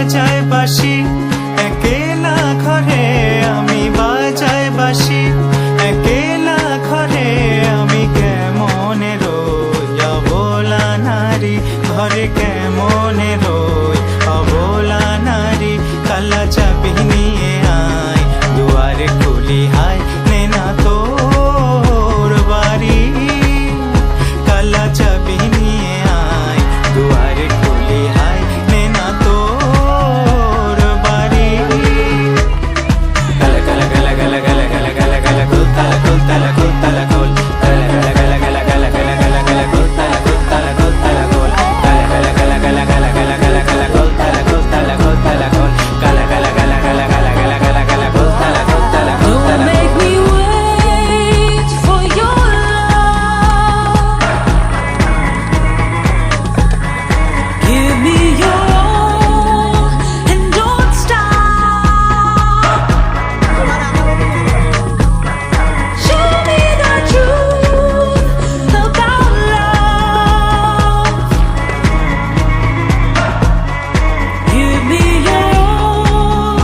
বাজায় বাঁশি, একেলা ঘরে আমি বাজায় বাঁশি, একেলা ঘরে আমি কেমনে রই অবলা নারী, ঘরে কেমনে রই অবলা নারী। কালা চাবি নিয়ে আয় দুয়ারে খুলি হায় নেনা তোর বাড়ি, কালা চাবি নিয়ে আয় দুয়ারে খুলি হায় নেনা তোর বাড়ি। কালা কালা কালা কালা কালা কালা কালা কালা কুল তালা কুল তালা কুল তালা কুল, কালা কালা কালা কালা কালা কালা কালা কুল তালা কুল তালা কুল তালা কুল, কালা কালা কালা কালা কালা কালা কালা কালা কুল তালা কুল তালা কুল তালা কুল, কালা কালা কালা কালা কালা কালা কালা কালা কুল তালা কুল তালা কুল তালা। Don't make me wait for your love. Give me your all and don't stop. Show me the truth about love. Give me your all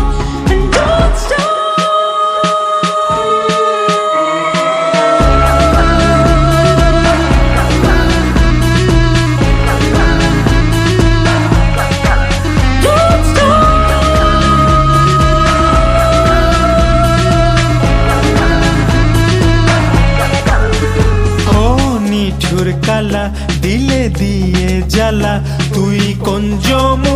and don't stop. Don't ও নিঠুর কালা দিলে দিয়ে জ্বালা, তুই কঞ্জমু